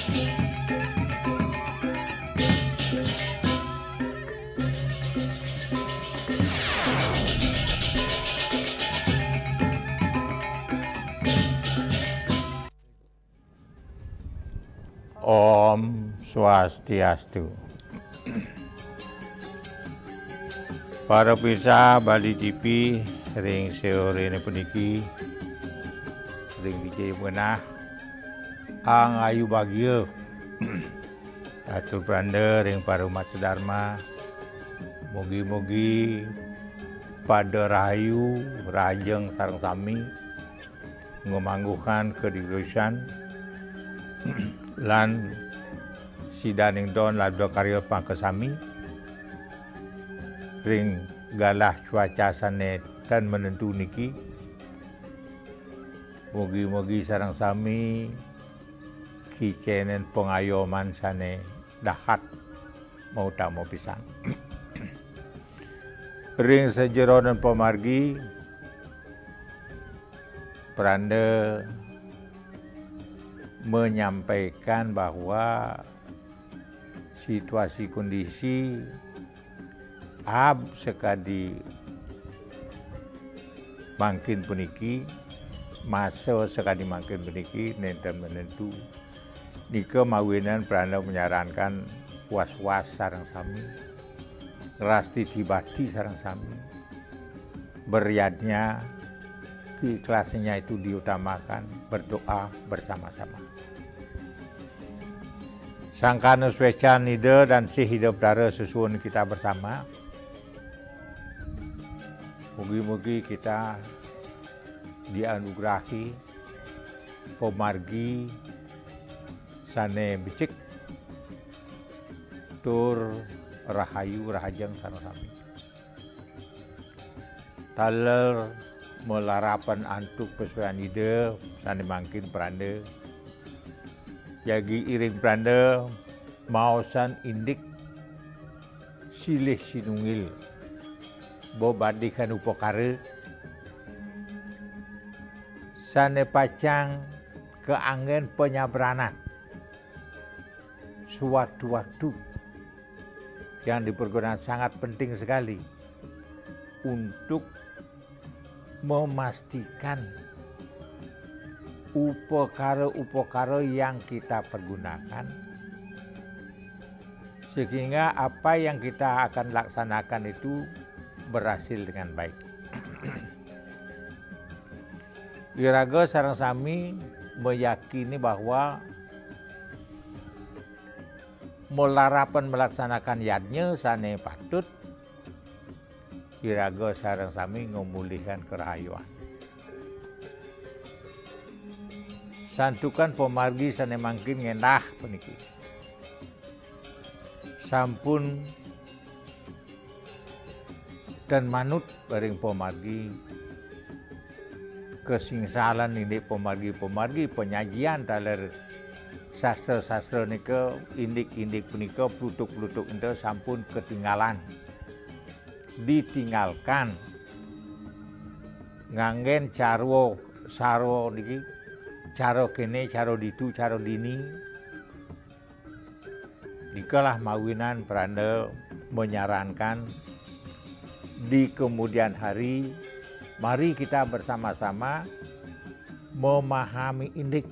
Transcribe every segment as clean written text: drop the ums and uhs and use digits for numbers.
Om Swastiastu. Para pemirsa Bali TV ring seorene puniki ring DJ menah ang ayu bahagia atur pranda ring para umat sedharma mugi-mugi pada rahayu rajeng sareng sami ngomangguhan kedirisan lan sidaning don labda karya pangkesami ring galah cuaca sane dan menentu niki mugi-mugi sareng sami kicenen pengayoman sane dahat mau tamu pisan ring sejeronen pemargi pranda menyampaikan bahwa situasi kondisi sekadi mangkin puniki masa sekadi mangkin puniki nenten menentu nika mawinan prana menyarankan was-was sareng sami rasti tibati sareng sami beryadnya keikhlasannya itu diutamakan berdoa bersama-sama. Sangkana specan nida dan si hidup dara susun kita bersama. Mugi-mugi kita dianugerahi pemargi sane becik tur rahayu rahajeng sareng-sami. Taler melarapan antuk pesuaian ide sane mangkin pranda yagi iring pranda mausan indik silih sinungil bobadikan upakara sane pacang keanggen penyabranan sewaktu-waktu yang dipergunakan sangat penting sekali untuk memastikan upakara-upakara yang kita pergunakan sehingga apa yang kita akan laksanakan itu berhasil dengan baik. Iraga sareng sami meyakini bahwa melarapan melaksanakan yadnya sane patut iraga sareng sami ngomulihkan kerahayuan. Santukan pemargi sane mangkin ngendah puniki. Sampun dan manut baring pemargi kesingsalan ini pemargi penyajian taler sastra-sastra nika indik-indik punika plutuk-plutuk ente sampun ketinggalan ditinggalkan nganggen carwo sarwo niki cara kene cara ditu cara dini nikalah mawinan pranda menyarankan di kemudian hari mari kita bersama-sama memahami indik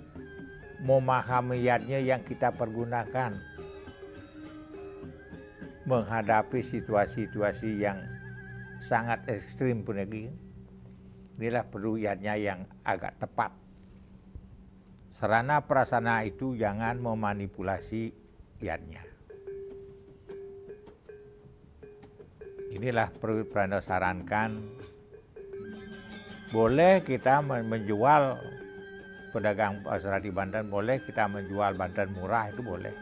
memahami yadnya yang kita pergunakan menghadapi situasi-situasi yang sangat ekstrim pun lagi. Inilah perlu yadnya yang agak tepat. Sarana prasarana itu jangan memanipulasi yadnya. Inilah perlu Pranda sarankan. Boleh kita menjual pedagang pasar di Banten, boleh kita menjual Banten murah itu boleh.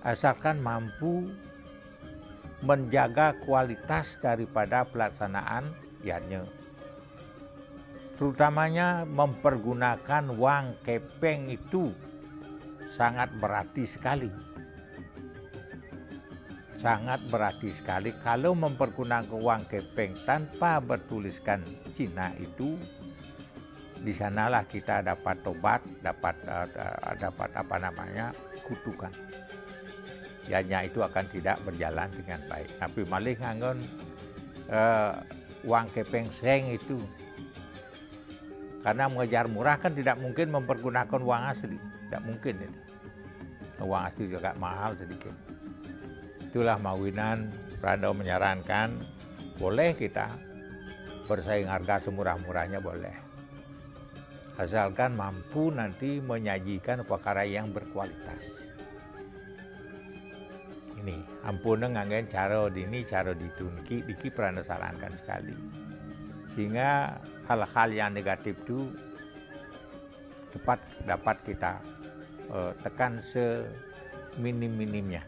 Asalkan mampu menjaga kualitas daripada pelaksanaan yadnya. Terutamanya mempergunakan uang kepeng itu sangat berarti sekali. Sangat berarti sekali kalau mempergunakan uang kepeng tanpa bertuliskan Cina itu di sanalah kita dapat tobat, dapat apa namanya, kutukan. Yanya itu akan tidak berjalan dengan baik. Tapi malih nganggon uang kepeng seng itu. Karena mengejar murah kan tidak mungkin mempergunakan uang asli. Tidak mungkin itu. Uang asli juga mahal sedikit. Itulah Mawinan Prando menyarankan boleh kita bersaing harga semurah-murahnya, boleh. Asalkan mampu nanti menyajikan perkara yang berkualitas. Ini ampun nganggen cara dini cara ditu niki Prando sarankan sekali, sehingga hal-hal yang negatif itu dapat kita tekan seminim-minimnya.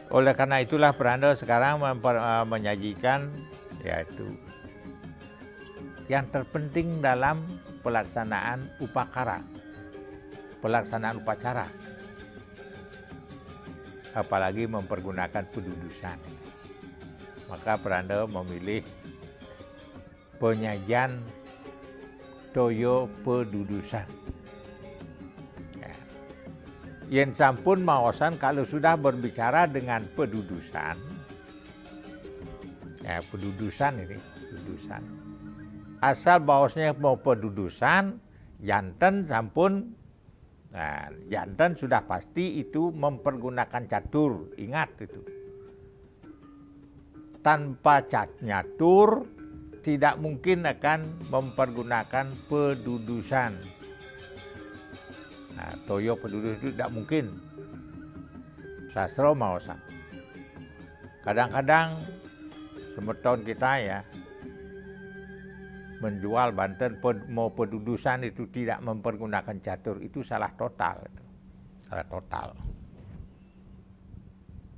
Oleh karena itulah Prando sekarang menyajikan yaitu yang terpenting dalam pelaksanaan upacara, pelaksanaan upacara, apalagi mempergunakan pedudusan. Maka Prando memilih penyajian toyo pedudusan. Yen sampun maosan kalau sudah berbicara dengan pedudusan, ya pedudusan ini, pedudusan. Asal baosnya mau pedudusan, janten sampun, nah, janten sudah pasti itu mempergunakan catur, ingat itu. Tanpa catur tidak mungkin akan mempergunakan pedudusan. Nah, toyo penduduk itu tidak mungkin. Sastra maosan. Kadang-kadang semeton kita ya menjual Banten mau pendudusan itu tidak mempergunakan catur, itu salah total. Salah total.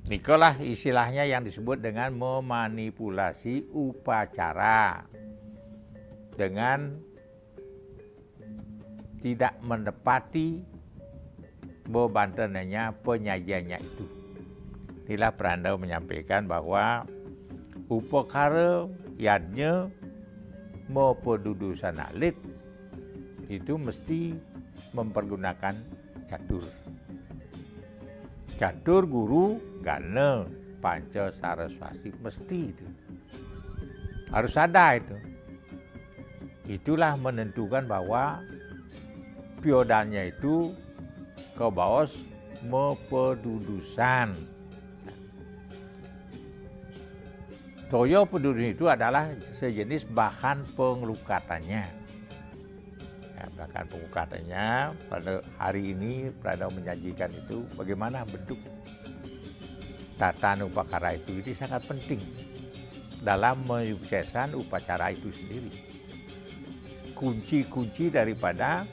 Nikolah istilahnya yang disebut dengan memanipulasi upacara dengan tidak menepati bebantennya penyajiannya itu. Inilah Prando menyampaikan bahwa upakara yadnya mau pedudusan alit itu mesti mempergunakan catur. Catur guru gana panca saraswati mesti itu. Harus ada itu. Itulah menentukan bahwa piodalnya itu ke baos mepedudusan. Toyo pedudusan itu adalah sejenis bahan pengelukatannya. Ya, bahan pengelukatannya pada hari ini Prando menyajikan itu bagaimana bentuk tata upakara itu. Ini sangat penting dalam menyukseskan upacara itu sendiri. Kunci-kunci daripada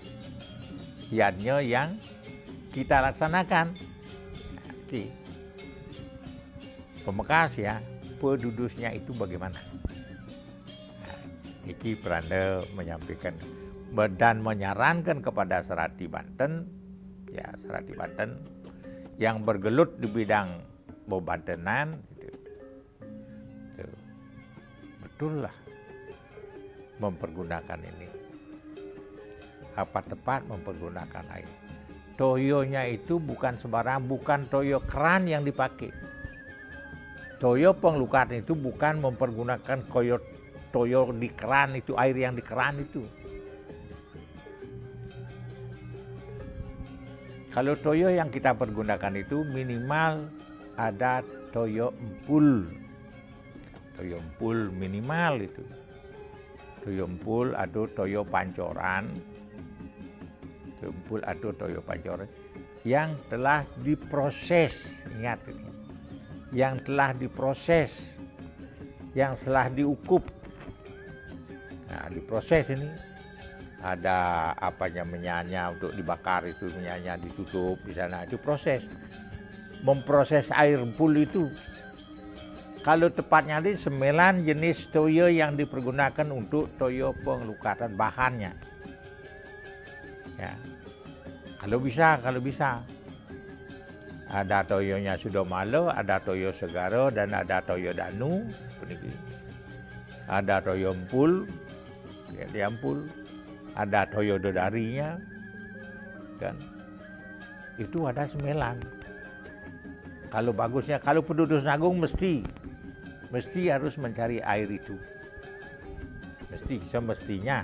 yadnya yang kita laksanakan. Oke. Pemekas ya, pedudusnya itu bagaimana? Nah, iki Prando menyampaikan dan menyarankan kepada Serati Banten, ya Serati Banten yang bergelut di bidang bebantenan, gitu. Betul lah mempergunakan ini. Apa tepat mempergunakan air. Toyonya itu bukan sembarang, bukan toyo keran yang dipakai. Toyo pengelukatan itu bukan mempergunakan toyo di keran itu, air yang di keran itu. Kalau toyo yang kita pergunakan itu minimal ada toyo empul. Toyo empul minimal itu. Toyo empul atau toyo pancoran. Toyo atau toyo pancoran yang telah diproses, ingat ini, yang telah diproses, yang telah diukup. Nah, diproses ini ada apanya menyanya untuk dibakar itu, menyanya ditutup di sana, itu proses. Memproses air empul itu, kalau tepatnya di 9 jenis toyo yang dipergunakan untuk toyo pengelukatan bahannya. Ya. Kalau bisa. Ada toyonya Sudomalo, ada toyo Segaro, dan ada toyo Danu. ada toyo empul, dia empul, ada toyo dodarinya, kan? Itu ada semelan. Kalau bagusnya, kalau penduduk Agung mesti harus mencari air itu, mesti semestinya.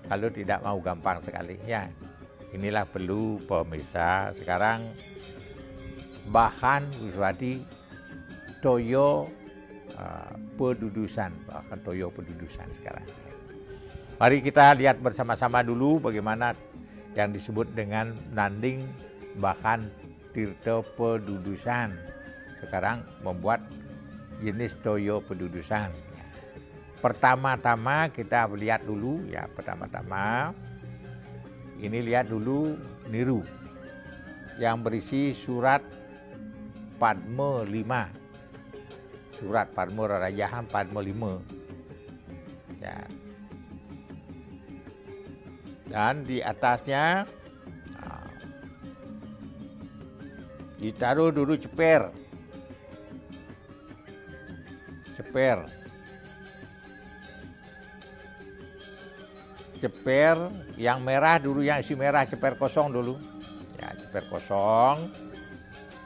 Kalau tidak mau gampang sekali, ya. Inilah perlu pemirsa sekarang bahan Wiswadi toyo pedudusan, bahkan toyo pedudusan sekarang. Mari kita lihat bersama-sama dulu bagaimana yang disebut dengan nanding bahan tirta pedudusan. Sekarang membuat jenis toyo pedudusan. Pertama-tama kita lihat dulu ya, pertama-tama ini lihat dulu niru yang berisi surat Padma 5. Surat Padma Rarajahan Padma 5. Ya. Dan di atasnya ditaruh dulu ceper. Ceper yang merah dulu, yang isi merah, ceper kosong dulu. Ya, ceper kosong.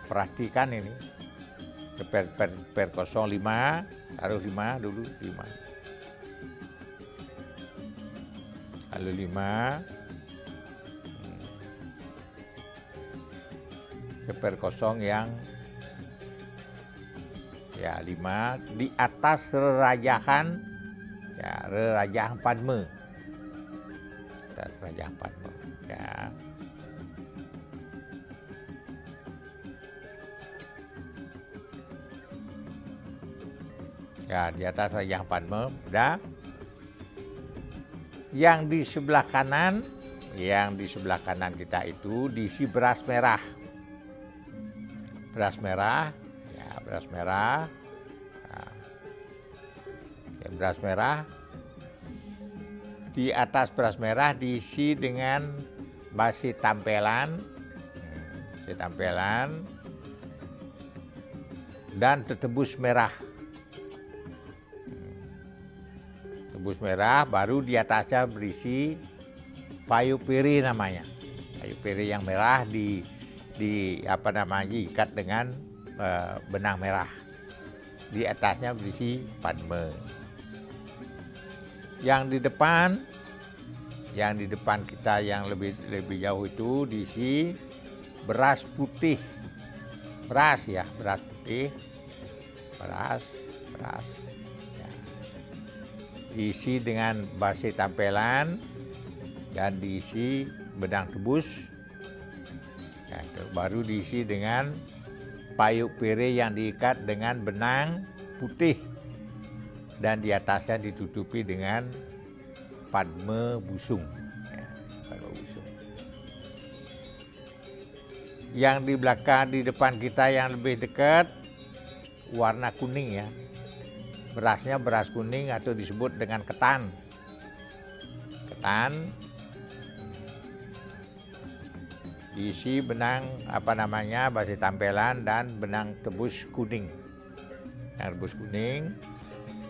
Perhatikan ini. Ceper kosong 5, taruh 5 dulu, 5. Lalu 5. Ceper kosong yang ya 5 di atas rerajahan, ya rerajahan Padma. Raja Padma, ya. Ya, di atas Raja Padma, udah. Yang di sebelah kanan kita itu diisi beras merah. Beras merah, ya beras merah. Nah, ya, beras merah. Di atas beras merah diisi dengan basi tampelan, dan tetebus merah. Tebus merah, baru di atasnya berisi payu piri namanya. Payu piri yang merah diikat dengan benang merah. Di atasnya berisi padma. Yang di depan kita yang lebih jauh itu diisi beras putih. Beras putih. Ya. Diisi dengan basi tampelan dan diisi benang tebus. Ya, baru diisi dengan payuk pire yang diikat dengan benang putih. Dan di atasnya ditutupi dengan padma busung. Ya, padma busung. Yang di belakang, di depan kita yang lebih dekat, warna kuning ya. Berasnya beras kuning atau disebut dengan ketan. Ketan. Diisi benang basi tampelan dan benang tebus kuning. Yang tebus kuning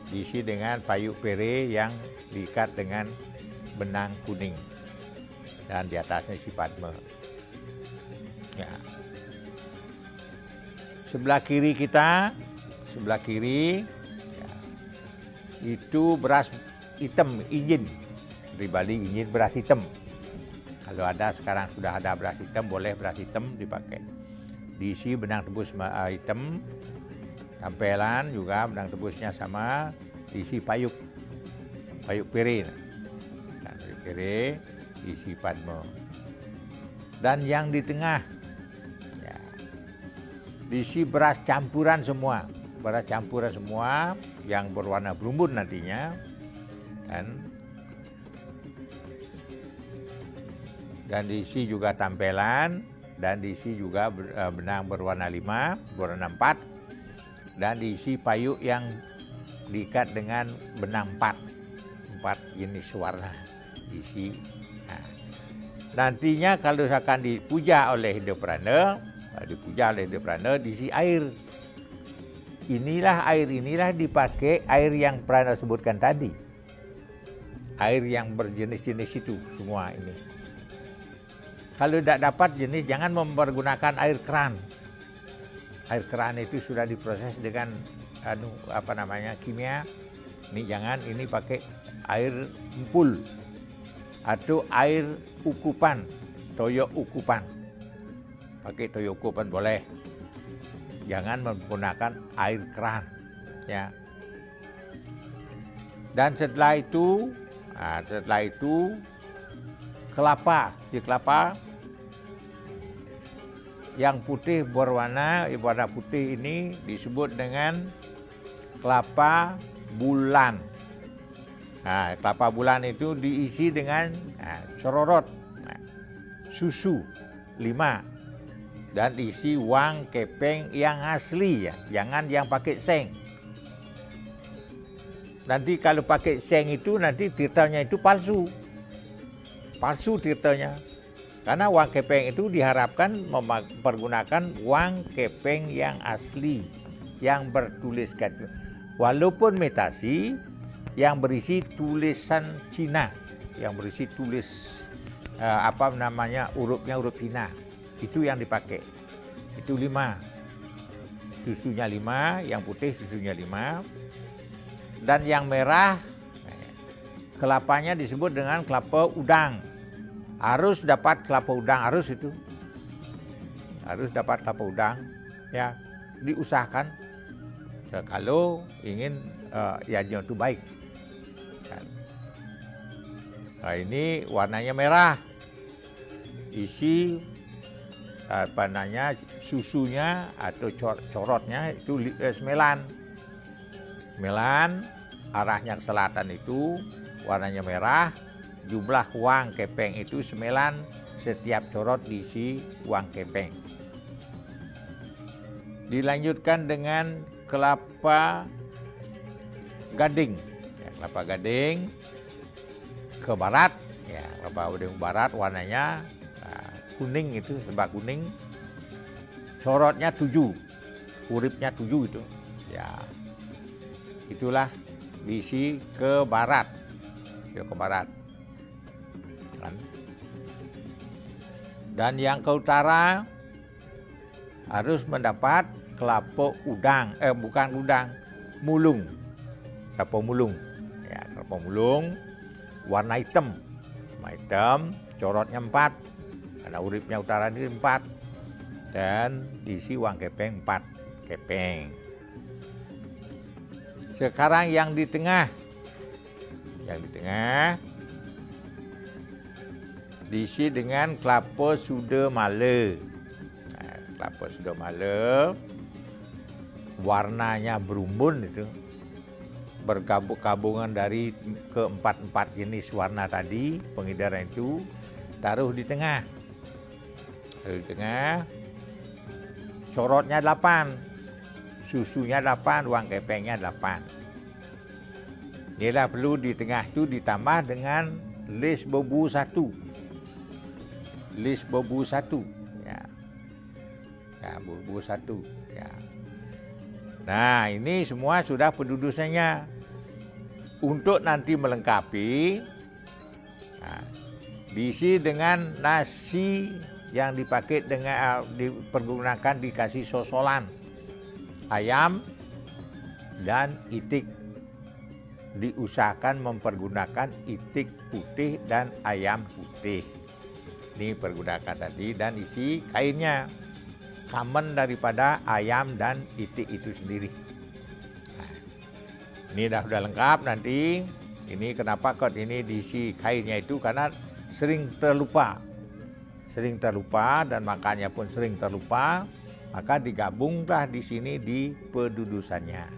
diisi dengan payuk pere yang diikat dengan benang kuning dan di atasnya isi padma. Ya. Sebelah kiri kita, ya, itu beras hitam injin. Di Bali injin beras hitam. Kalau ada sekarang sudah ada beras hitam, boleh beras hitam dipakai. Diisi benang tebus hitam. Tampelan juga benang tebusnya sama, diisi payuk pire. Nah, payuk pire diisi padma. Dan yang di tengah ya, diisi beras campuran semua yang berwarna berumbun nantinya, dan diisi juga tampelan, dan diisi juga benang berwarna 5, berwarna 4. Dan diisi payuk yang diikat dengan benang 4 jenis warna diisi. Nah, nantinya kalau akan dipuja oleh Hindu Prana, diisi air. inilah dipakai air yang pernah sebutkan tadi. Air yang berjenis-jenis itu semua ini. Kalau tidak dapat jenis, jangan mempergunakan air keran. Air keran itu sudah diproses dengan kimia. Ini jangan, ini pakai air empul atau air ukupan, toyo ukupan. Pakai toyo ukupan boleh. Jangan menggunakan air keran, ya. Dan setelah itu kelapa, si kelapa yang putih berwarna putih ini disebut dengan kelapa bulan. Nah, kelapa bulan itu diisi dengan cororot, susu 5, dan isi wang kepeng yang asli, ya, jangan yang pakai seng. Nanti kalau pakai seng itu nanti tirtanya itu palsu tirtanya. Karena wang kepeng itu diharapkan mempergunakan wang kepeng yang asli, yang bertuliskan, walaupun metasi yang berisi tulisan Cina, yang berisi tulis hurufnya huruf Cina, itu yang dipakai. Itu 5, susunya 5, yang putih susunya 5, dan yang merah kelapanya disebut dengan kelapa udang. Harus dapat kelapa udang, harus dapat kelapa udang, ya, diusahakan kalau ingin ianya itu baik. Nah, ini warnanya merah, isi susunya atau corotnya itu semelan, arahnya ke selatan itu warnanya merah. Jumlah wang kepeng itu 9, setiap corot diisi wang kepeng. Dilanjutkan dengan kelapa gading. Ya, kelapa gading ke barat, ya, kelapa gading barat warnanya kuning, itu sebab kuning. Corotnya 7, uripnya 7 itu. Ya, itulah diisi ke barat, ya, ke barat. Dan yang ke utara harus mendapat kelapa udang, mulung, kelapa mulung, ya, kelapa mulung warna hitam, corotnya 4, karena uripnya utara ini 4, dan diisi wang kepeng 4 kepeng. Sekarang yang di tengah, diisi dengan kelapa suda mala. Nah, kelapa suda mala warnanya berumbun, itu bergabungan dari keempat jenis warna tadi, pengedaran itu taruh di tengah. Corotnya 8, susunya 8, wang kepengnya 8. Inilah perlu di tengah itu ditambah dengan lis bobu 1. Ya. Ya, bobu 1, ya. Nah, ini semua sudah pendudusannya. Untuk nanti melengkapi, diisi dengan nasi yang dipakai dengan dipergunakan dikasih sosolan ayam dan itik. Diusahakan mempergunakan itik putih dan ayam putih. Ini pergunakan tadi, dan isi kainnya common daripada ayam dan itik itu sendiri. Nah, ini sudah lengkap nanti. Ini kenapa kok ini diisi kainnya itu, karena sering terlupa, dan makannya pun sering terlupa, maka digabunglah di sini di pendudusannya.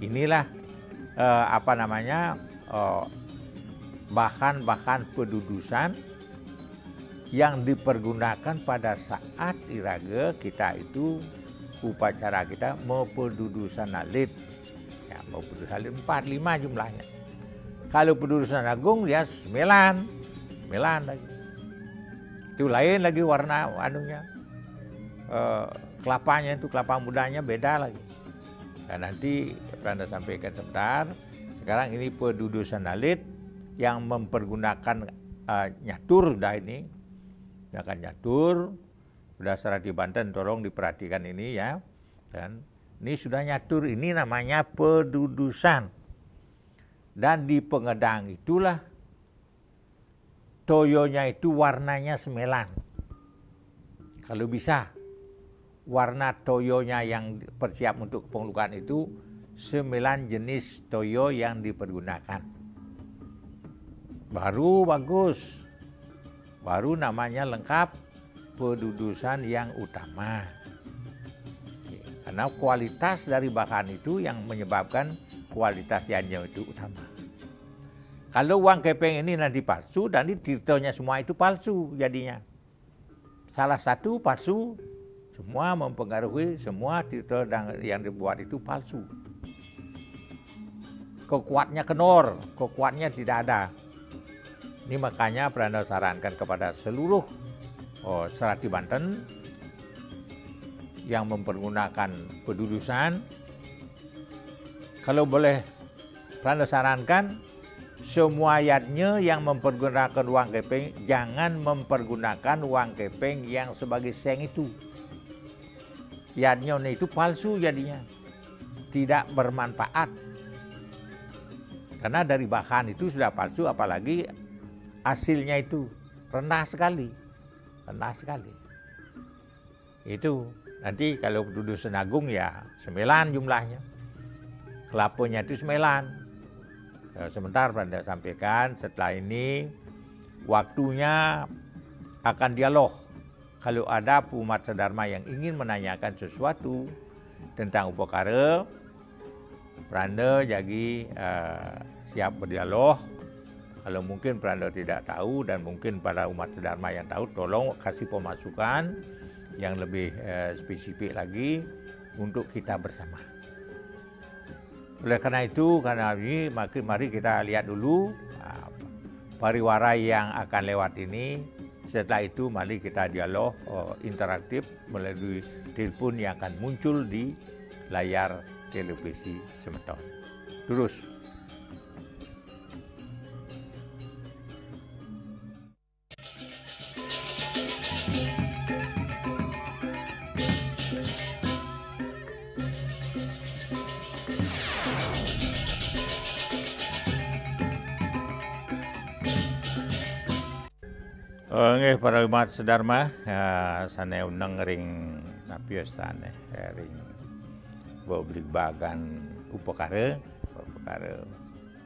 Inilah bahan-bahan pendudusan yang dipergunakan pada saat iraga kita itu, upacara kita mempendudusan alit. Ya, mempendudusan alit 4, 5 jumlahnya. Kalau pendudusan agung dia 9 lagi. Itu lain lagi warna kelapanya itu, kelapa mudanya beda lagi. Dan nanti Anda sampaikan sebentar. Sekarang ini pedudusan alit yang mempergunakan nyatur dah ini. Akan nyatur. Sudah secara di Banten, tolong diperhatikan ini ya. Dan ini sudah nyatur, ini namanya pedudusan. Dan di Pengedang itulah toyonya itu warnanya semelan. Kalau bisa, warna toyonya yang persiap untuk pengelukan itu semelan jenis toyo yang dipergunakan. Baru bagus. Baru namanya lengkap pedudusan yang utama. Karena kualitas dari bahan itu yang menyebabkan kualitas yanyo itu utama. Kalau uang kepeng ini nanti palsu, dan ini tirtonya semua itu palsu jadinya. Salah satu palsu, semua mempengaruhi, semua tirto yang dibuat itu palsu. Kekuatnya kenor, kekuatnya tidak ada. Ini makanya Pranda sarankan kepada seluruh Serati Banten yang mempergunakan pedudusan, kalau boleh Pranda sarankan semua yatnya yang mempergunakan uang kepeng jangan mempergunakan uang kepeng yang sebagai seng itu. Yatnya itu palsu jadinya, tidak bermanfaat. Karena dari bahan itu sudah palsu, apalagi hasilnya itu rendah sekali. Rendah sekali. Itu nanti kalau pedudusan agung ya 9 jumlahnya. Kelapanya itu 9. Sebentar Anda sampaikan, setelah ini waktunya akan dialog. Kalau ada umat sedharma yang ingin menanyakan sesuatu tentang upakara, Pranda jadi siap berdialog. Kalau mungkin Pranda tidak tahu dan mungkin pada umat sedharma yang tahu, tolong kasih pemasukan yang lebih spesifik lagi untuk kita bersama. Oleh karena itu, karena ini mari kita lihat dulu pariwara yang akan lewat ini. Setelah itu mari kita dialog interaktif melalui telepon yang akan muncul di layar televisi Semeton. Terus. Nggih para umat sedharma, sana unang ring napiostan ring boblik bagan upakara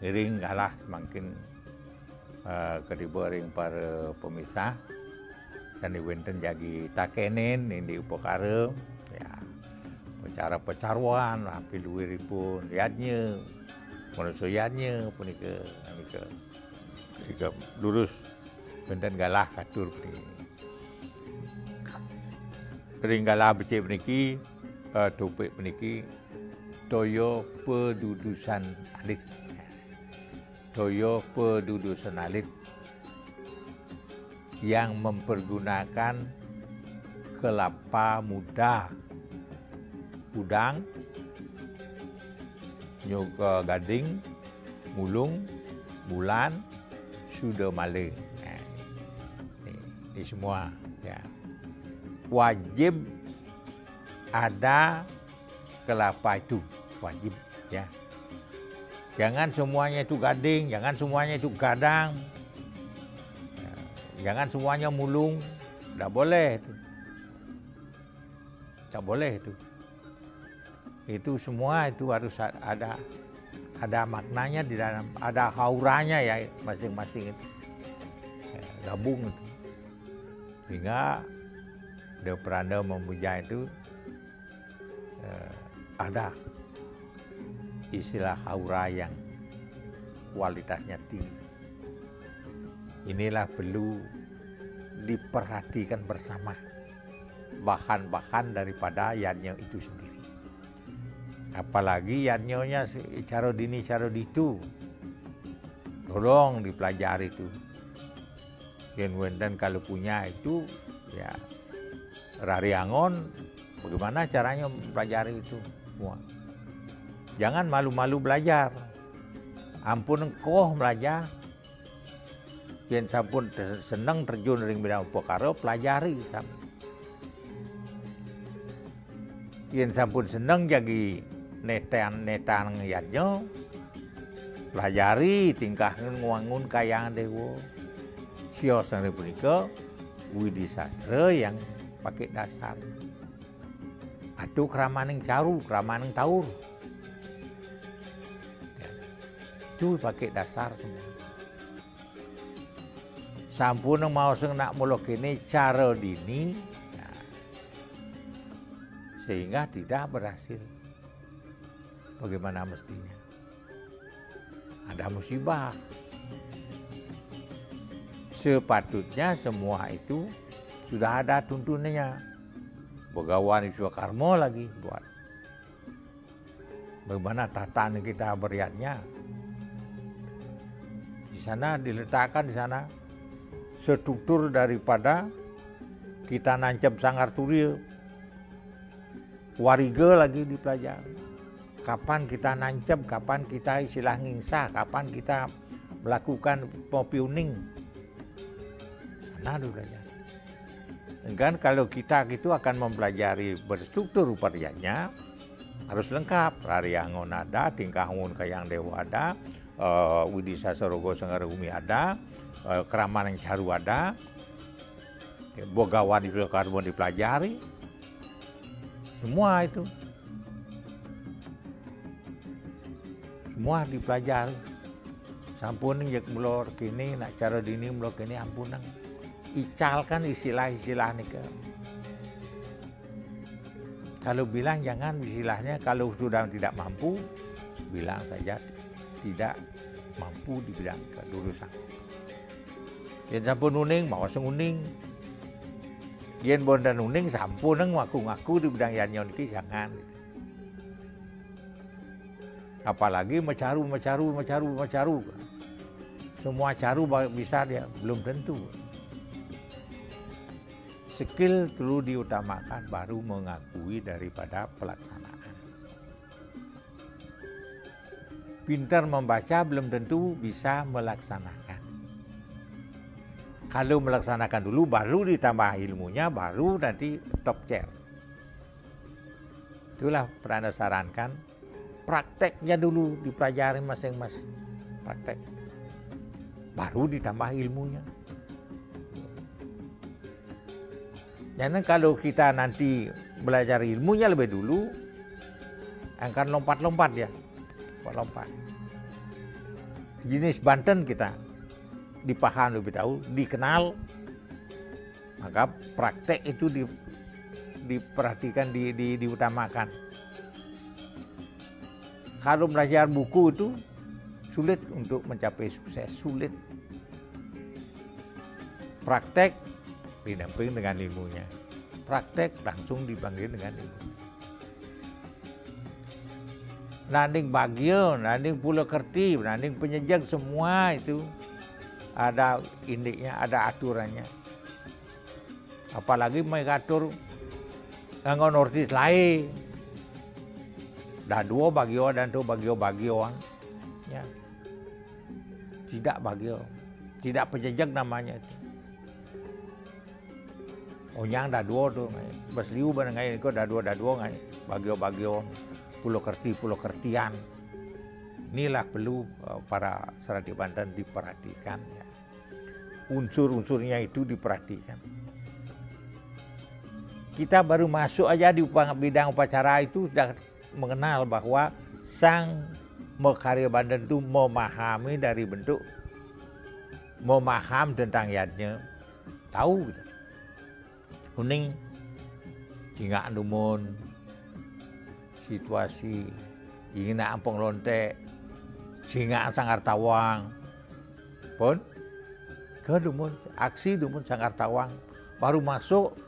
ring galah semakin kedibo ring para pemisah dan wenten jagi takenen ini upakara ya cara pecaruan api luwiripun liatnya manusianya punika lurus benten galah katur ring galah becik meniki topik meniki toyo pedudusan alit. Toyo pedudusan alit yang mempergunakan kelapa muda, udang, nyuga gading, mulung, bulan, sudah male. Ini semua ya. Wajib ada kelapa itu, wajib ya. Jangan semuanya itu gading, jangan semuanya itu gadang. Ya, jangan semuanya mulung, tidak boleh itu. Tak boleh itu. Itu semua itu harus ada maknanya di dalam, ada hauranya ya masing-masing itu. Ya, gabung itu. Sehingga Pranda memuja itu ada istilah haura yang kualitasnya tinggi. Inilah perlu diperhatikan bersama bahan-bahan daripada yanyo itu sendiri. Apalagi yannyonya cara dini cara ditu, tolong dipelajari itu. Dan kalau punya itu ya Rari Angon, bagaimana caranya mempelajari itu semua. Jangan malu-malu belajar. Ampun engkau belajar. Yen sampun seneng terjun ring bidang perkara pelajari sampun. Yen sampun seneng jadi netan yatnya pelajari tingkah ngangun kayang dewa. Sio sang punika Widi Sastra yang pakai dasar. Atuh kramaning caru, kramaning taur. Itu pakai dasar semua. Sampun mau nak mulok ini cara dini, ya, sehingga tidak berhasil. Bagaimana mestinya? Ada musibah. Sepatutnya semua itu sudah ada tuntunannya. Begawan Iswa Karmo lagi buat. Bagaimana tataan kita beriatnya? Di sana diletakkan di sana struktur daripada kita nancap Sanggar Turi. Wariga lagi dipelajari. Kapan kita nancap, kapan kita istilah ngingsa, kapan kita melakukan popiuning. Sana belajar. Kan kalau kita gitu akan mempelajari berstruktur rupanya harus lengkap. Rariangon ada, tingkah ngun kayang dewa ada, Widi Sasrogo Sanggarumi ada, Kraman yang Caru ada, Bogawan di Karbon dipelajari, semua itu, semua dipelajari. Sampun jak mulor kini nak cara dini mulor kini ampunang. Icalkan istilah-istilah nih ke. Kalau bilang jangan istilahnya kalau sudah tidak mampu, bilang saja tidak mampu di bidang kedudukan. Yen sampun uning, mau senguning. Yen bondan uning sampun neng ngaku-ngaku di bidang yanyon ki jangan. Apalagi mecaru. Semua caru bisa dia, belum tentu. Skill perlu diutamakan baru mengakui daripada pelaksanaan. Pintar membaca belum tentu bisa melaksanakan. Kalau melaksanakan dulu baru ditambah ilmunya, baru nanti top chair. Itulah pernah sarankan, prakteknya dulu dipelajari masing-masing. Praktek. Baru ditambah ilmunya. Jadi kalau kita nanti belajar ilmunya lebih dulu, akan lompat-lompat ya. Lompat. Jenis Banten kita dipaham lebih tahu, dikenal, maka praktek itu diperhatikan, diutamakan. Kalau belajar buku itu sulit untuk mencapai sukses, sulit. Praktek didampingi dengan ilmunya. Praktek langsung dipanggil dengan ilmu. Nanding bagio, nanding pulau kerti, nanding penyejak semua itu ada indiknya, ada aturannya. Apalagi mengatur nganggo nortis lain. Dan dua bagio dan tuh bagio-bagioan. Ya. Tidak bagio, tidak penyejak namanya itu. Onyang dah dua tu, basliu barang ngai ko dah dua ngai, bagio pulau kertian. Inilah perlu para Serati Banten diperhatikan. Ya. Unsur-unsurnya itu diperhatikan. Kita baru masuk aja di bidang upacara itu sudah mengenal bahwa sang Mekarya Banten itu memahami dari bentuk, memaham tentang yatnya, tahu gitu. Kuning, jingak dumun, situasi, jingak ampong lontek, jingak Sanggar Tawang, pun ke dumun, aksi dumun Sanggar Tawang, baru masuk,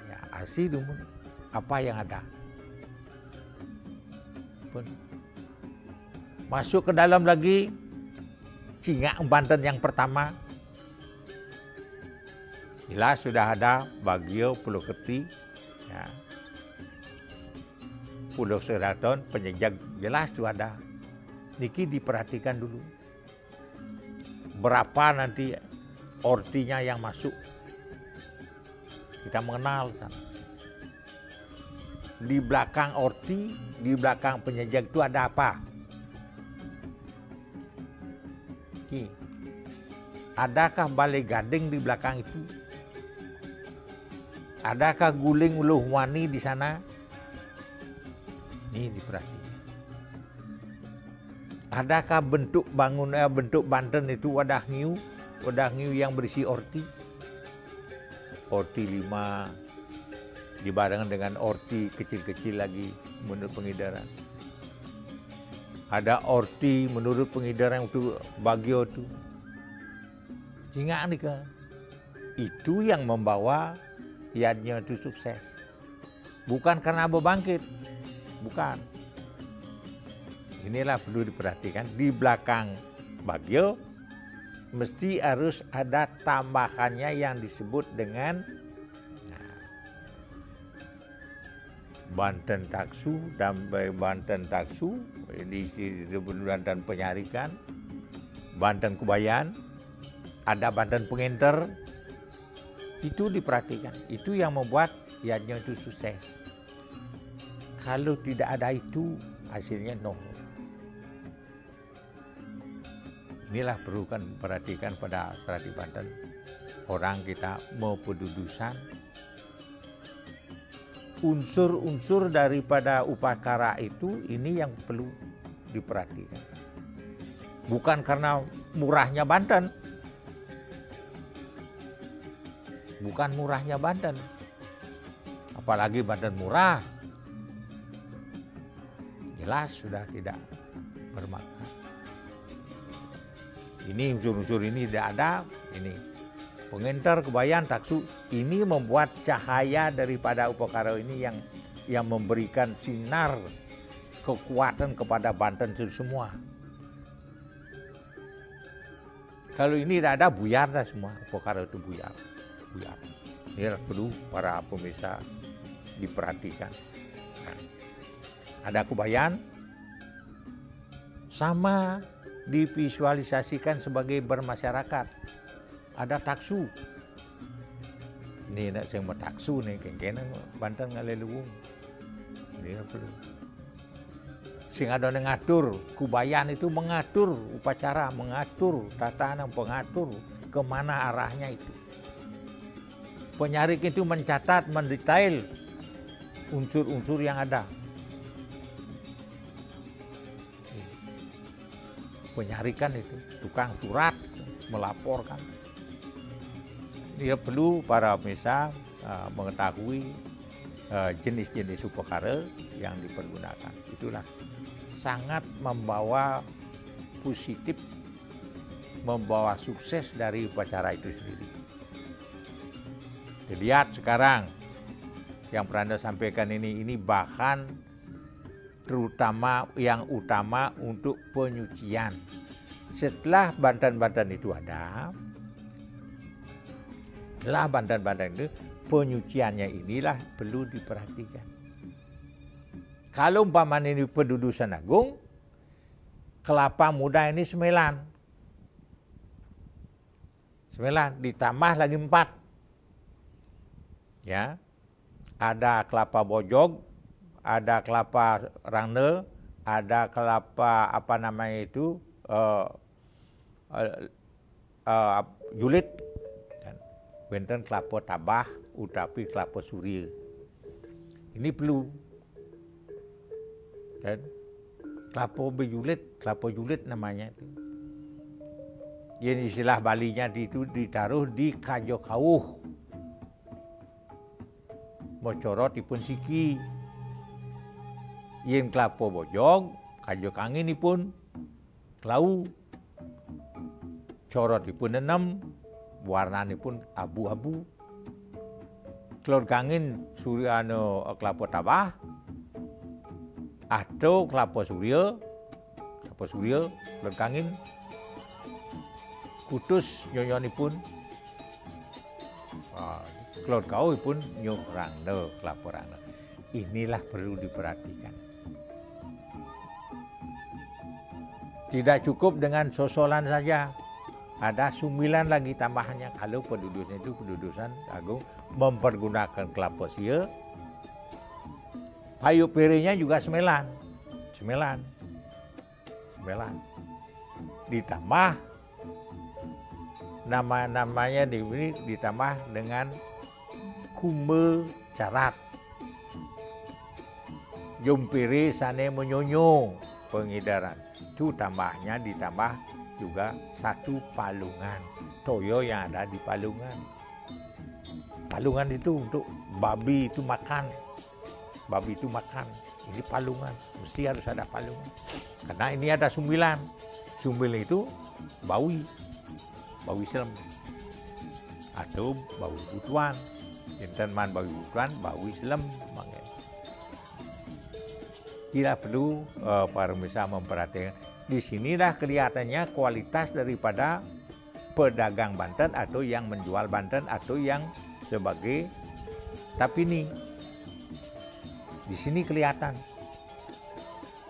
ya aksi dumun, apa yang ada, pun masuk ke dalam lagi, jingak Banten yang pertama. Jelas sudah ada bagio pulau kerti, ya. Pulau Seraton penyejak jelas tuh ada. Niki diperhatikan dulu. Berapa nanti ortinya yang masuk. Kita mengenal sana. Di belakang orti, di belakang penyejak itu ada apa? Niki. Adakah balai gading di belakang itu? Adakah guling uluh wani di sana? Ini diperhatikan. Adakah bentuk bentuk Banten itu wadah ngiu yang berisi orti? Orti 5 dibarengan dengan orti kecil-kecil lagi menurut pengidaran. Ada orti menurut pengidaran itu Bagio itu. Sehingga itu yang membawa Yadnya itu sukses. Bukan karena Abo bangkit. Bukan. Inilah perlu diperhatikan. Di belakang Bagio mesti harus ada tambahannya yang disebut dengan Banten Taksu dan Banten Taksu, disebut Banten Penyarikan, Banten Kubayan, ada Banten Pengenter. Itu diperhatikan. Itu yang membuat Yadnya itu sukses. Kalau tidak ada itu, hasilnya nol. Inilah perlu kan perhatikan pada Serati Banten. Orang kita mau pendudusan, unsur-unsur daripada upacara itu ini yang perlu diperhatikan. Bukan karena murahnya Banten. Bukan murahnya Banten. Apalagi Banten murah. Jelas sudah tidak bermakna. Ini unsur-unsur ini tidak ada. Ini Pengenter, Kubayan, Taksu. Ini membuat cahaya daripada upacara ini yang memberikan sinar kekuatan kepada Banten itu semua. Kalau ini tidak ada, buyar dah semua. Upacara itu buyar. Ini perlu para pemirsa diperhatikan. Nah, ada Kubayan, sama divisualisasikan sebagai bermasyarakat. Ada Taksu. Ini nak saya mau Taksu nih, kena Banten ngalelewung. Ini perlu. Sing ada ngatur, Kubayan itu mengatur upacara, mengatur tatanan, pengatur kemana arahnya itu. Penyarik itu mencatat, mendetail unsur-unsur yang ada. Penyarikan itu, tukang surat melaporkan. Dia perlu para pemirsa mengetahui jenis-jenis upacara yang dipergunakan. Itulah sangat membawa positif, membawa sukses dari upacara itu sendiri. Dilihat sekarang yang pernah sampaikan ini bahan terutama yang utama untuk penyucian. Setelah Banten-Banten itu ada, setelah Banten-Banten itu penyuciannya inilah perlu diperhatikan. Kalau umpamanya ini pendudusan agung, kelapa muda ini 9 ditambah lagi 4. Ya, ada kelapa bojog, ada kelapa rangne, ada kelapa julit, dan benten kelapa tabah, utapi kelapa surya. Ini perlu. Dan kelapa julit namanya itu. Yang istilah Balinya itu ditaruh di kajo kawuh. Mocorot ipun siki. Yen kelapa bojog, kajo kangin ipun kelau. Corot ipun 6, warnanipun abu-abu. Kelor kangin suryano kelapa tabah. Atau kelapa surya, kelor kangin. Kutus nyonyonipun. Kelor kau pun nyok rangno, kelapa rangno. Inilah perlu diperhatikan. Tidak cukup dengan sosolan saja. Ada 9 lagi tambahannya. Kalau pendudusnya itu pendudusan agung mempergunakan kelapa sia. Payuk pirenya juga 9. Ditambah nama-namanya ditambah dengan kume carat. Jumpiri sane menyonyo pengidaran. Itu tambahnya ditambah juga 1 palungan. Toyo yang ada di palungan. Palungan itu untuk babi itu makan. Babi itu makan. Ini palungan. Mesti harus ada palungan. Karena ini ada 9. 9 itu bawi. Bawi selem. Atau bawi butuan. Enten man bawi butuan, bawi selem. Tidak perlu para pemirsa memperhatikan. Di sinilah kelihatannya kualitas daripada pedagang Banten atau yang menjual Banten atau yang sebagai tapini. Di sini kelihatan.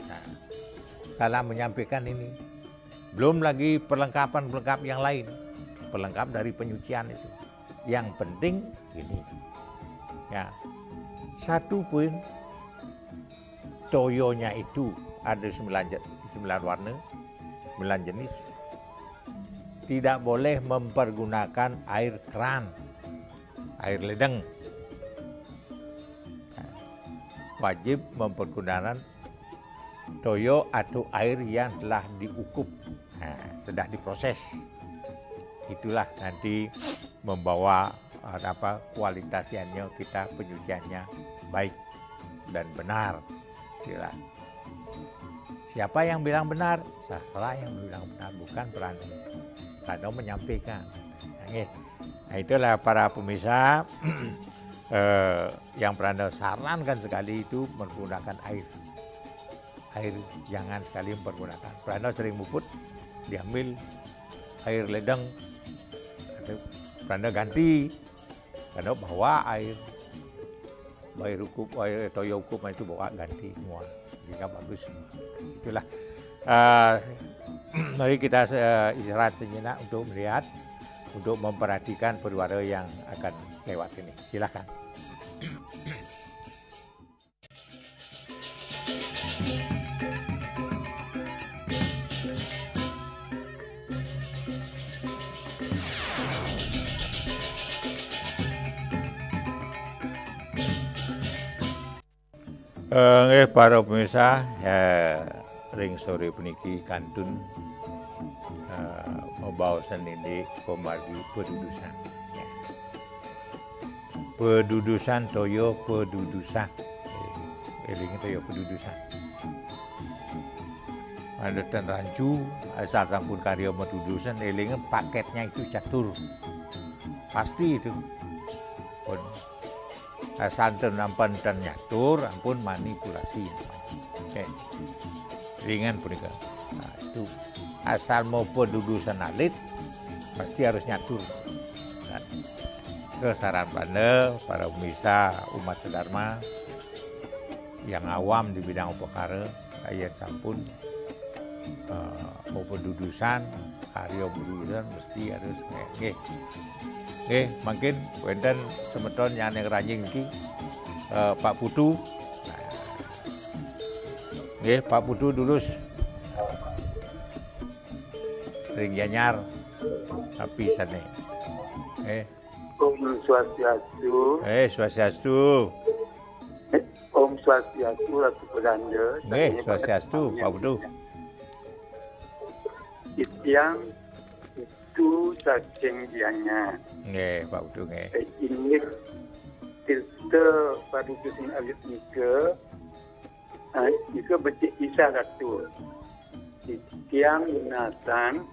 Nah, dalam menyampaikan ini, belum lagi perlengkapan-perlengkap yang lain, pelengkap dari penyucian itu. Yang penting ini, ya, 1 pun toyonya itu ada 9 warna, 9 jenis. Tidak boleh mempergunakan air keran, air ledeng. Wajib mempergunakan toyo atau air yang telah diukup, sudah diproses. Itulah nanti membawa kualitasnya kita penyuciannya baik dan benar. Itulah. Siapa yang bilang benar? Sastra yang bilang benar, bukan Prano menyampaikan. Nah, itulah para pemirsa yang Prano sarankan sekali itu menggunakan air. Air jangan sekali mempergunakan. Prano sering muput, diambil air ledeng, Prano ganti, Prano bawa air toyo ukup itu bawa ganti semua. Jika bagus, itulah. Mari kita istirahat sejenak untuk melihat, untuk memperhatikan perwara yang akan lewat ini. Silakan. Para pemirsa, ring sore puniki kantun membawa senindi pemargi pedudusan. Pedudusan toyo pedudusan. Eling toyo pedudusan. Mandutan rancu asal sampun karya pedudusan eling paketnya itu catur. Pasti itu. Santen nampan dan nyatur, ampun manipulasi. Ringan punika. Nah, itu asal mau pedudusan alit, pasti harus nyatur. Dan kesaran para pemirsa umat sedharma yang awam di bidang upakara, ayat sampun mau pedudusan, karya pedudusan mesti harus makin wenten semeton yang ranjing iki Pak Putu. Pak Putu lulus ring Gianyar tapi sane. Om Swastiastu. Swastiastu. Om Swastiastu Ratu Pedanda. Swastiastu Pak Putu. Yang itu saking Gianyar. Pak Putu Ini kita pada kusin alit nika, jika becik isah ratu. Tiang binatang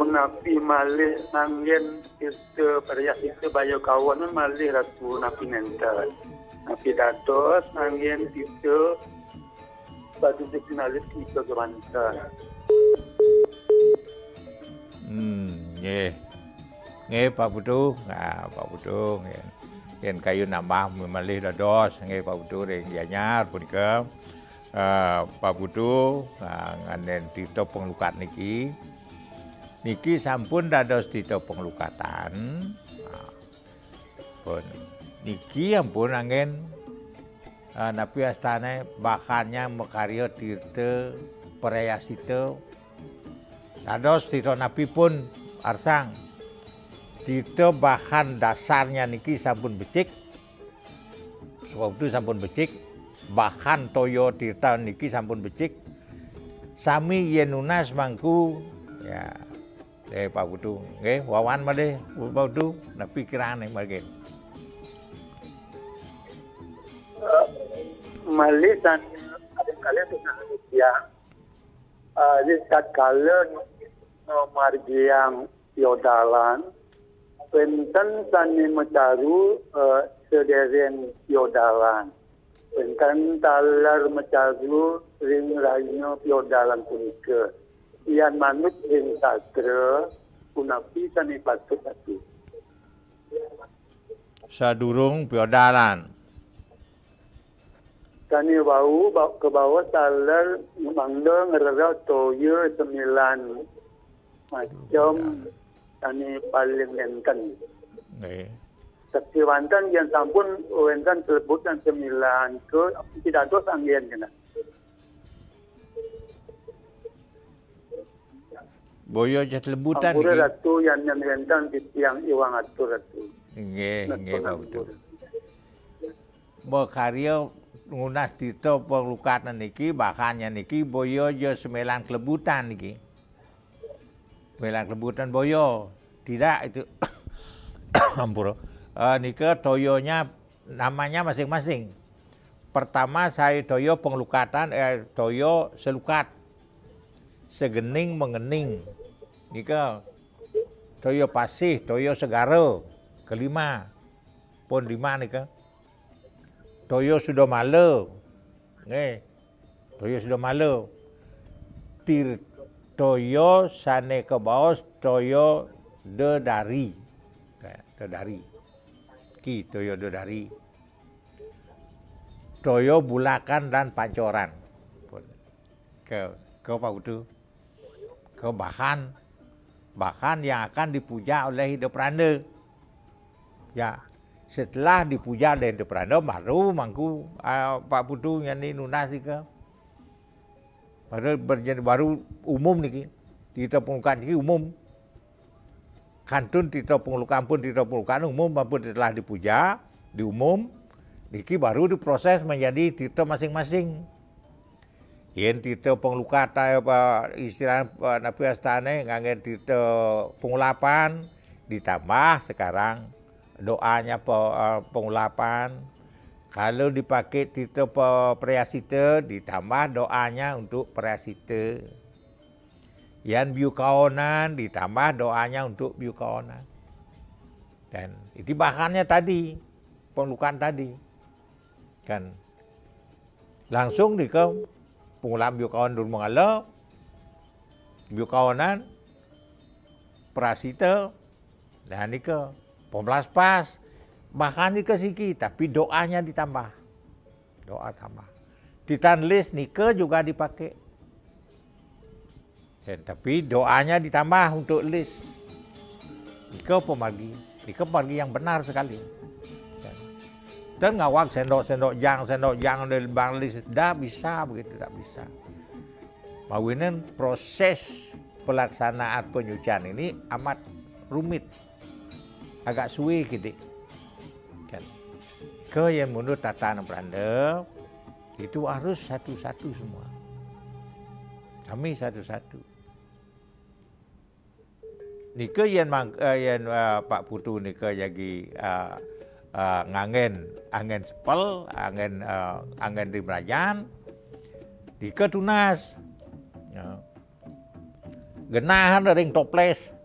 mengapi malih nanggen kita pada kita bayo kawan malih ratu napi nental. Napi dados nanggen kita pada kusin alit nika kebantan. Pak Putu, Pak Putu, yen kayu nambah memalih dados, Pak Putu ring Gianyar punika Pak Putu nganen tito penglukat niki sampun dados tito penglukatan. Pun niki ampun angin napi astane bahannya mekarya tirta perayasita dados tito napi pun arsang tito bahan dasarnya niki sampun becik. Waktu sampun becik bahan toyo tirta niki sampun becik sami yen nunas mangku ya Pak Putu nggih wawan malih Pak Putu napi kirane mangke malih dan ada-kala tengah usia di tatkala margi yang yodalan penten sani mecaru sederen yodalan penten talar mecaru ring raino yodalan punika ian manut ring sastra punapi sani patut atu sadurung piodalan sani bau ke bawah talar mangga ngerera toyo 9 macam sani paling lengkan Saksiwantan yang sampun wentan telebutan 9 ke tidak dos angin kena. Boyo jat lebutan iki. Ratu yang wentan di tiang iwang atur ratu. Nggih Pak Putu. Mbok karya ngunas tito penglukatan niki bahannya niki boyo yo 9 kelebutan niki. 9 kelebutan boyo. Tidak itu ampura. Nika toyonya namanya masing-masing. Pertama saya toyo penglukatan, toyo selukat, segening mengening. Nika toyo pasih, toyo segaro, kelima, pun 5 nika. Toyo sudah malo, toyo sudah malo. Toyo sane ke bawah, toyo dedari, dedari. Ki toyo dedari, toyo bulakan dan pancoran. Ke Pak Putu, ke bahan yang akan dipuja oleh hidup randa. Ya, setelah dipuja oleh hidup randa baru mangku Pak Putu yang ini nunas ke. Baru umum niki, kita pengukuhan niki umum. Kantun tito pengulukan pun tito pengulukan umum maupun telah dipuja di umum niki baru diproses menjadi tito masing-masing. Yen tito penglukatan istilah napi astane ngangge tito pengulapan ditambah sekarang doanya pengulapan. Kalau dipakai tito prayasita ditambah doanya untuk prayasita. Yang biukaonan ditambah doanya untuk biukaonan. Dan itu bahannya tadi, pengelukan tadi. Kan langsung di ke pengulang biukaon dulu mengala, biukaonan, prasita, dan ini ke pembelas pas. Bahkan ini ke siki, tapi doanya ditambah. Doa tambah. Titan list nike juga dipakai. Tapi doanya ditambah untuk list. Ika pemargi yang benar sekali. Dan ngawak sendok jang dari bang list, dah bisa begitu, tak bisa. Mawinan proses pelaksanaan penyucian ini amat rumit, agak suwe gitu. Kan. Ke yang menurut tatanan peranda itu harus satu-satu semua. Kami satu-satu. Nika yang Pak Putu nika jadi ngangen sepel, angen di Berajan, nika tunas. Genahan ring toples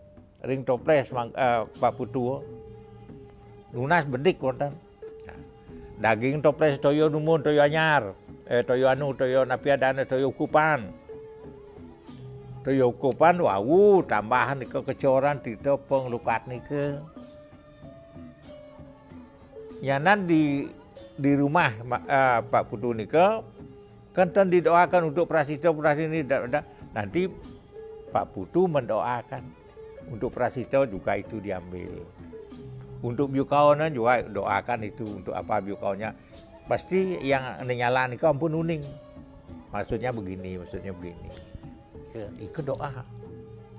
Pak Putu. Tunas bedik wonten. Daging toples toyo numun, toyo anyar, toyo napiadan, toyo kupan. Toyo kupan wau tambahan nika kecoran tito penglukat nika. Yanan di rumah Pak Putu nika Kenten didoakan untuk Prasito ini, nanti Pak Putu mendoakan untuk Prasito juga itu diambil. Untuk biukaonan juga doakan itu untuk apa biukaonya. Pasti yang nyala nih ampun uning. Maksudnya begini. Ikut doa.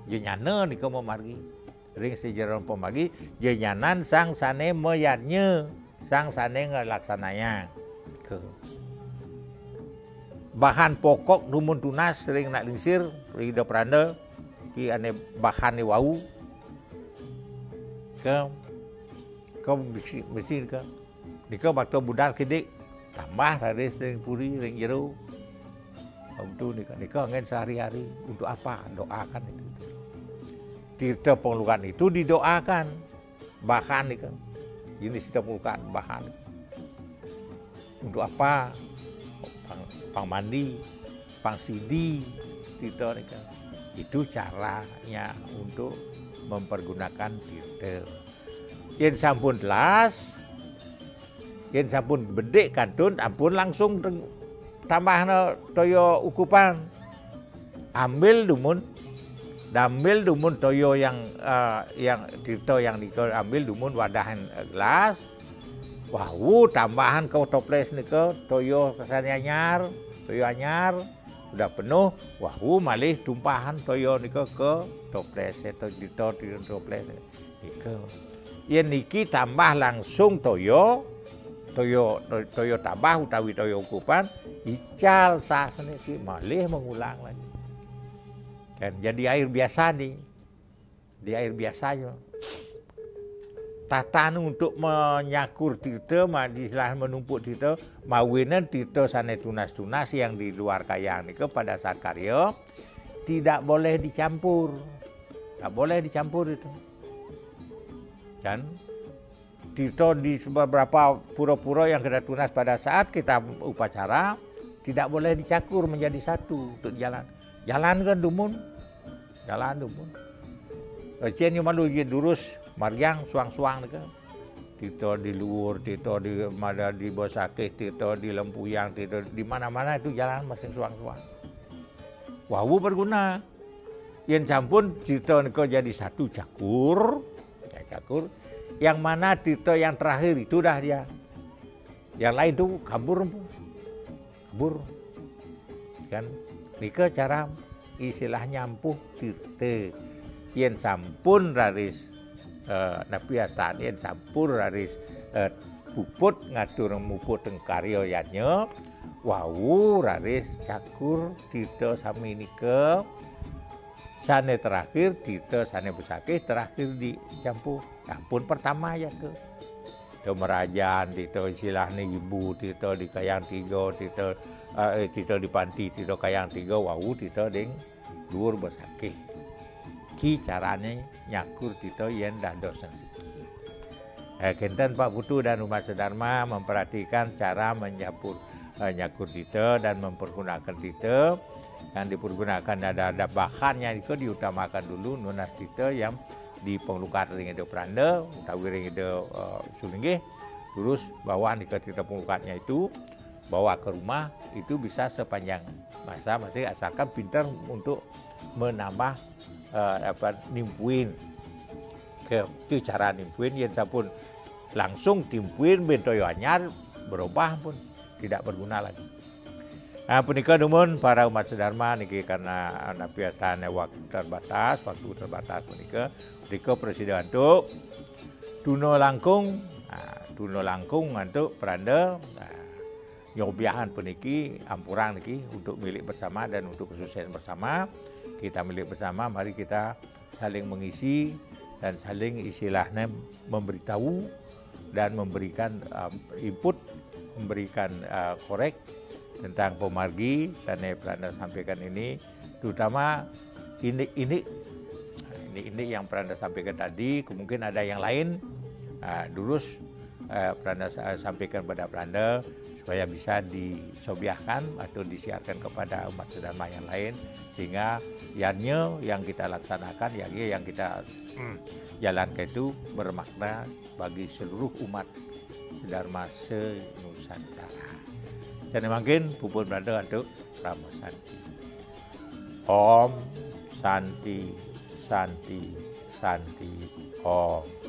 Jenyana nih mau margi. Ring sejaran pemagi jenyanan sang sane meyatnya, sang sane ngelaksananya. Ke bahan pokok dumun tunas sering nak lingsir ring da pranda ki ane bahan ni wau ke mesti ke dika waktu budal kedik tambah dari sering puri ring jero untuk dika ngen sehari-hari untuk apa doakan itu tirta pengelukan itu didoakan bahan nih kan jenis tirta pengelukan bahan untuk apa pang mandi, pang sidi, itu caranya untuk mempergunakan tirta. Yen sampun telas, yen sampun bedek kantun, ampun langsung tambah toyo ukupan, ambil dumun toyo yang tirta yang diambil dumun wadahan gelas. Wah, tambahan ke toples nih ke toyo kesannya anyar, udah penuh. Wah, malih tumpahan toyo nih ke toples itu di toples nih Yen niki tambah langsung toyo tambah utawi toyo ukupan, ical sah seniki malih mengulang lagi. Kan jadi air biasa nih, di air biasa aja. Tatan untuk menyakur tirta, istilah menumpuk tirta, mawinan tirta sana tunas-tunas yang di luar kayang ini pada saat karya tidak boleh dicampur, itu. Dan tirta di beberapa pura-pura yang kita tunas pada saat kita upacara tidak boleh dicakur menjadi satu untuk jalan kan dumun. Cien yang malu durus Mariang suang-suang nih kan, tito di luhur, tito di mana di Bosakeh, tito di Lempuyang, tito di mana-mana itu jalan masing suang-suang. Wawu berguna. Yang campur tito niko jadi satu cakur, Yang mana tito yang terakhir itu dah dia. Yang lain tuh kabur. Kan, niko cara istilahnya ampuh tirte. Yang sampun raris napi astan yen sampur raris puput ngatur muput teng karya yatnya wau raris cakur tirta sami nike sane terakhir tirta sane Bosakeh terakhir dicampur ampun pertama ya ke merajaan tirta istilahnya ibu tirta di kayang tiga tirta di panti tirta kayang tiga wau tirta ding dhuwur Bosakeh ki carane nyakur tito yen dah dosen siki. Kenten Pak Putu dan umat sedharma memperhatikan cara nyakur tito dan mempergunakan tito. Yang dipergunakan ada bahannya itu diutamakan dulu nunas tito yang dipenglukat ring edo pranda, utawi ring edo sulinggih, terus bawa ke tito penglukatnya itu bawa ke rumah itu bisa sepanjang masa masih asalkan pintar untuk menambah nimpuin ke itu cara nimpuin yang sampun langsung timpuin bentoyo anyar berubah pun tidak berguna lagi. Nah punika dumun para umat sedharma niki karena napi astana waktu terbatas punika presiden untuk duno langkung untuk pranda nyobiahan puniki ampurang niki untuk milik bersama dan untuk kesuksesan bersama. Kita milik bersama, mari kita saling mengisi dan saling istilahnya memberitahu dan memberikan input, memberikan korek tentang pemargi dan Pranda sampaikan ini, terutama ini yang Pranda sampaikan tadi, mungkin ada yang lain, durus Pranda sampaikan pada Pranda supaya bisa disobiahkan atau disiarkan kepada umat sedharma yang lain sehingga yang kita laksanakan yang kita jalankan itu bermakna bagi seluruh umat sedharma se-Nusantara. Jadi makin pupun berada aduk Rama Santi. Om Santi Santi Santi Om.